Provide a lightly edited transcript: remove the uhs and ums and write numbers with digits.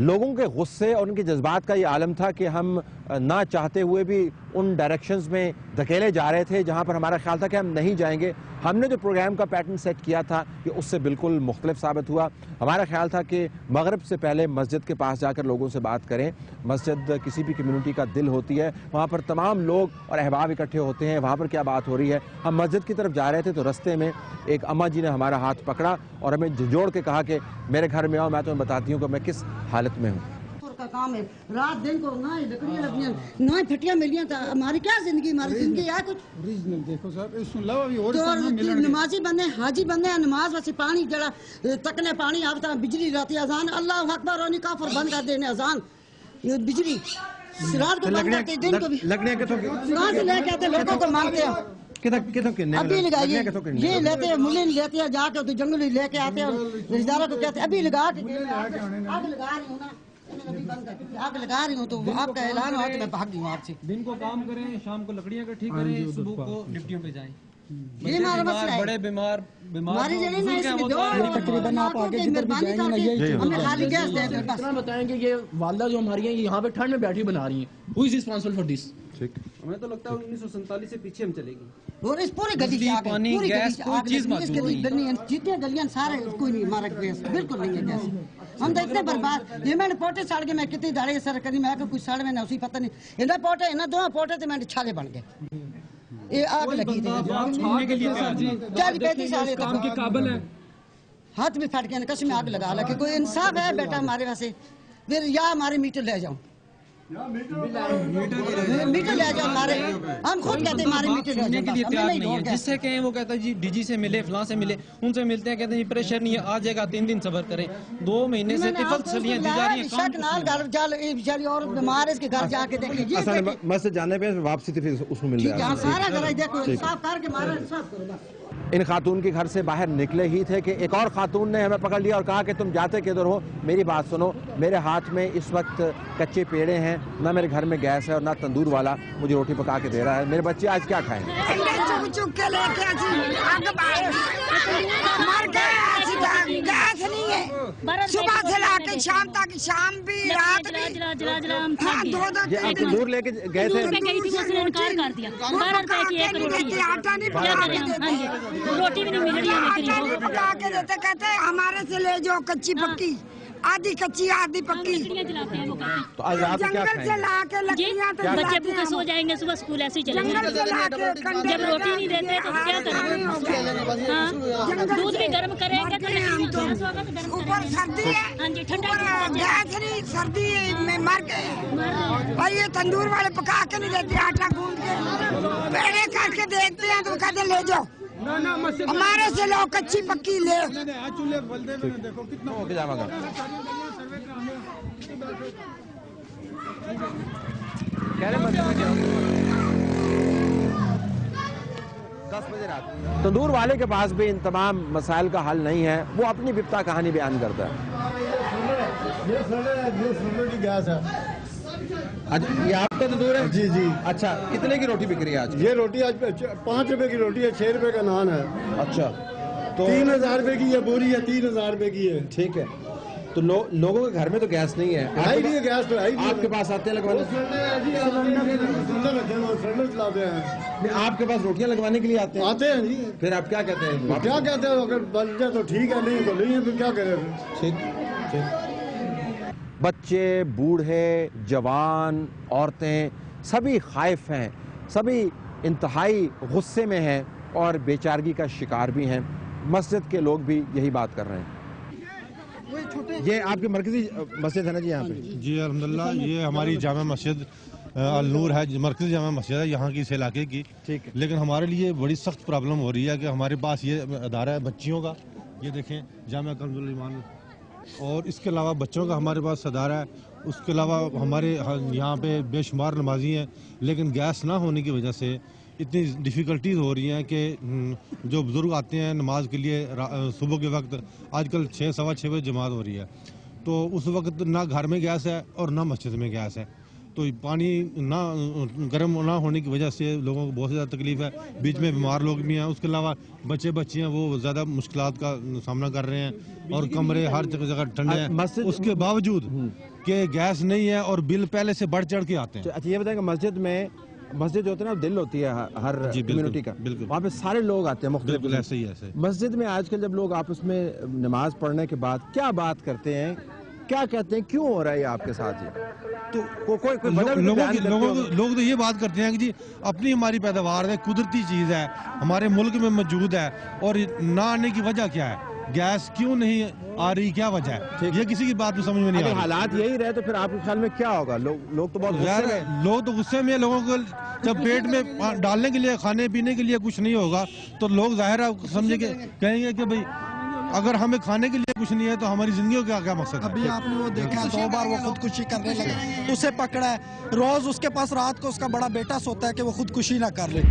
لوگوں کے غصے اور ان کے جذبات کا یہ عالم تھا کہ ہم نہ چاہتے ہوئے بھی ان ڈائریکشنز میں دھکیلے جا رہے تھے جہاں پر ہمارا خیال تھا کہ ہم نہیں جائیں گے. ہم نے جو پروگرام کا پیٹرن سیٹ کیا تھا کہ اس سے بالکل مختلف ثابت ہوا. ہمارا خیال تھا کہ مغرب سے پہلے مسجد کے پاس جا کر لوگوں سے بات کریں. مسجد کسی بھی کمیونٹی کا دل ہوتی ہے, وہاں پر تمام لوگ اور احباب اکٹھے ہوتے ہیں, وہاں پر کیا بات ہو رہی ہے. ہم مسجد کی طرف جا رہے تھے تو رستے میں ایک اماں جی نے ہمارا ہاتھ پکڑا اور ہمیں جھنجھوڑ کے کہا کہ میرے گھر میں آؤ, میں تمہیں بتاتی ہوں کہ میں کس حالت میں ہوں. کا کام ہے, رات دن کو نہ لکڑیاں لگیاں نہ پھٹیاں ملیاں, تو ہماری کیا زندگی, ہماری زندگی ہے کچھ ریجنل دیکھو صاحب اس میں علاوہ بھی اور نمازی بندے حاجی بندے ہیں, نماز ویسے پانی جڑا تکنے پانی آپ طرح بجلی رہتی ہے, اذان اللہ اکبر اور کافر بند کر دینے اذان بجلی رات کو بند کرتے, دن کو بھی لکڑیاں کہاں سے لے کے آتے لوگوں کو مانگتے ہیں. ابھی لگائیے یہ لیتے ہیں ملے لیتے ہیں جا کے جنگل لے کے آتے ہیں, رشتہ داروں کو کہتے ہیں ابھی لگا کے آگ لگا رہی ہوں نا, آگ لگا رہی ہوں تو آپ کا اعلان ہوا تو میں بھاگ گئی ہوں آپ سے. دن کو کام کریں, شام کو لکڑیاں اکٹھی کریں, صبح کو ڈپٹیوں پہ جائیں. یہ ہمارا مسئلہ ہے, بڑے بیمار ہماری جگہ نا اس میں تقریباً آپ آگے جدھر بھی جائیں گے نا یہی ہمیں خالی گیس دے دیں بس. بتائیں کہ یہ والدہ جو ہماری ہیں یہاں پہ ٹھنڈ میں بیٹھی بنا رہی ہیں, who is responsible for this? ہمیں تو لگتا ہے 1947 سے پیچھے ہم چلے گی. اور اس پورے گلی سے آگے پانی گیس کوئی چیز اس گلی جتنے گلیاں سارے کوئی نہیں, ہمارا گیس بالکل نہیں ہے گیس. ہم تو اتنے برباد, یہ میں نے پوٹے ساڑ کے میں کتنی داڑھی سر کری, میں کہ کچھ ساڑ میں نہ اسی پتہ نہیں, انہیں پوٹے انہیں دو پوٹے تو میں نے چھالے بن گئے. یہ آگ لگی تھی 40-35 سال کام کے قابل ہے, ہاتھ بھی پھٹ گئے, کس میں آگ لگا لا کہ کوئی انصاف ہے بیٹا ہمارے واسے, پھر یا ہمارے میٹر لے جاؤں, میٹر لے جاؤ ہمارے, ہم خود کہتے ہیں ہمارے میٹر لے کے لیے جاؤ. تیار نہیں ہے. جس سے کہیں وہ کہتا ہے جی ڈی جی سے ملے, فلاں سے ملے, ان سے ملتے ہیں, کہتے ہیں پریشر نہیں ہے, آ جائے گا 3 دن صبر کریں. 2 مہینے سے طفل سلیاں دی جا رہی ہیں. شک نال گھر جال بیچاری اور بیمار ہے, اس کے گھر جا کے دیکھیں اصل مسجد جانے پہ واپسی تھی پھر اس میں مل ٹھیک ہے, جائے. سارا گھر دیکھو انصاف کر کے مارا انصاف کرو. ان خاتون کے گھر سے باہر نکلے ہی تھے کہ ایک اور خاتون نے ہمیں پکڑ لیا اور کہا کہ تم جاتے کدھر ہو, میری بات سنو, میرے ہاتھ میں اس وقت کچے پیڑے ہیں, نہ میرے گھر میں گیس ہے اور نہ تندور والا مجھے روٹی پکا کے دے رہا ہے, میرے بچے آج کیا کھائیں. چک کے لے کے مر گئے, گیس نہیں ہے, صبح سے لا کے شام تک, شام بھی رات بھی, یہ آپ تندور لے کے گئے تھے, انکار کر دیا. 12 روپے کی ایک روٹی, آٹا نہیں روٹی بھی نہیں مل رہی ہے. پکا کے دیتے, کہتے ہمارے سے لے جاؤ کچی پکی, آدھی کچی آدھی پکی. تو آج رات کیا جنگل سے لا کے لکڑیاں تو بچے بھوکے سو جائیں گے, صبح اسکول ایسے ہی چلیں گے. جنگل سے لا کے جب روٹی نہیں دیتے تو کیا کریں, ہاں دودھ بھی گرم کریں گے تو گیس ہوگا تو گرم اوپر کریں گے. سردی ہے, ہاں جی ٹھنڈا اوپر گیس نہیں, سردی میں مر گئے بھائی. یہ تندور والے پکا کے نہیں دیتے, آٹا گوندھ کے پیڑے کر کے دیکھتے ہیں تو کہتے لے جاؤ, ہمارے سے لو کچی پکی لے. تندور والے کے پاس بھی ان تمام مسائل کا حل نہیں ہے, وہ اپنی بپتا کہانی بیان کرتا ہے. یہ آپ کا تندور ہے؟ جی جی. اچھا, کتنے کی روٹی بک رہی ہے آج؟ یہ روٹی آج 5 روپے کی روٹی ہے, 6 روپے کا نان ہے. اچھا, تو 3000 روپے کی یہ بوری ہے, 3000 روپے کی ہے. ٹھیک ہے, تو لوگوں کے گھر میں تو گیس نہیں ہے, گیس تو آپ کے پاس آتے ہیں لگوانے, سلنڈر چلاتے ہیں. آپ کے پاس روٹیاں لگوانے کے لیے آتے ہیں جی. پھر آپ کیا کہتے ہیں؟ کیا کہتے ہیں, اگر بن جائے تو ٹھیک ہے, نہیں تو نہیں ہے, پھر کیا کریں. ٹھیک. بچے, بوڑھے, جوان, عورتیں سبھی خائف ہیں, سبھی انتہائی غصے میں ہیں اور بیچارگی کا شکار بھی ہیں. مسجد کے لوگ بھی یہی بات کر رہے ہیں. یہ آپ کی مرکزی مسجد ہے نا جی یہاں پہ؟ جی الحمدللہ, یہ ہماری جامع مسجد النور ہے, مرکزی جامع مسجد ہے یہاں کی, اس علاقے کی. ٹھیک ہے. لیکن ہمارے لیے بڑی سخت پرابلم ہو رہی ہے کہ ہمارے پاس یہ ادارہ ہے بچیوں کا, یہ دیکھیں جامع کنز الایمان, اور اس کے علاوہ بچوں کا ہمارے پاس ادارہ ہے. اس کے علاوہ ہمارے یہاں پہ بے شمار نمازی ہیں, لیکن گیس نہ ہونے کی وجہ سے اتنی ڈیفیکلٹیز ہو رہی ہیں کہ جو بزرگ آتے ہیں نماز کے لیے صبح کے وقت, آج کل 6 سوا 6 بجے جماعت ہو رہی ہے, تو اس وقت نہ گھر میں گیس ہے اور نہ مسجد میں گیس ہے. تو تو پانی نہ گرم نہ ہونے کی وجہ سے لوگوں کو بہت زیادہ تکلیف ہے، بیچ میں بیمار لوگ بھی ہیں، اس کے علاوہ بچے بچیاں وہ زیادہ مشکلات کا سامنا کر رہے ہیں، اور کمرے ہر جگہ ٹھنڈے ہیں، اس کے باوجود کہ گیس نہیں ہے اور بل پہلے سے بڑھ چڑھ کے آتے ہیں۔ اچھا یہ بتائیں کہ مسجد جو ہوتی ہے نا دل ہوتی ہے ہر کمیونٹی کا، وہاں پہ سارے لوگ آتے ہیں مختلف، ایسے ہی ایسے مسجد میں آج کل جب لوگ آپس میں نماز پڑھنے کے بعد کیا بات کرتے ہیں، کیا کہتے ہیں، کیوں ہو رہا ہے یہ آپ کے ساتھ؟ یہ تو لوگ تو یہ بات کرتے ہیں کہ جی اپنی ہماری پیداوار ہے، قدرتی چیز ہے، ہمارے ملک میں موجود ہے، اور نہ آنے کی وجہ کیا ہے، گیس کیوں نہیں آ رہی، کیا وجہ ہے، یہ کسی کی بات میں سمجھ میں نہیں آ رہی۔ حالات یہی رہے تو پھر آپ کے خیال میں کیا ہوگا؟ لوگ تو بہت غصے میں، لوگ تو غصے میں، لوگوں کو جب پیٹ میں ڈالنے کے لیے، کھانے پینے کے لیے کچھ نہیں ہوگا تو لوگ ظاہر سمجھے کہ کہیں گے کہ بھئی اگر ہمیں کھانے کے لیے کچھ نہیں ہے تو ہماری زندگیوں کا کیا مقصد ہے؟ ابھی آپ نے وہ دیکھا 2 بار وہ خودکشی کرنے لگا، اسے پکڑا ہے، روز اس کے پاس رات کو اس کا بڑا بیٹا سوتا ہے کہ وہ خودکشی نہ کر لے۔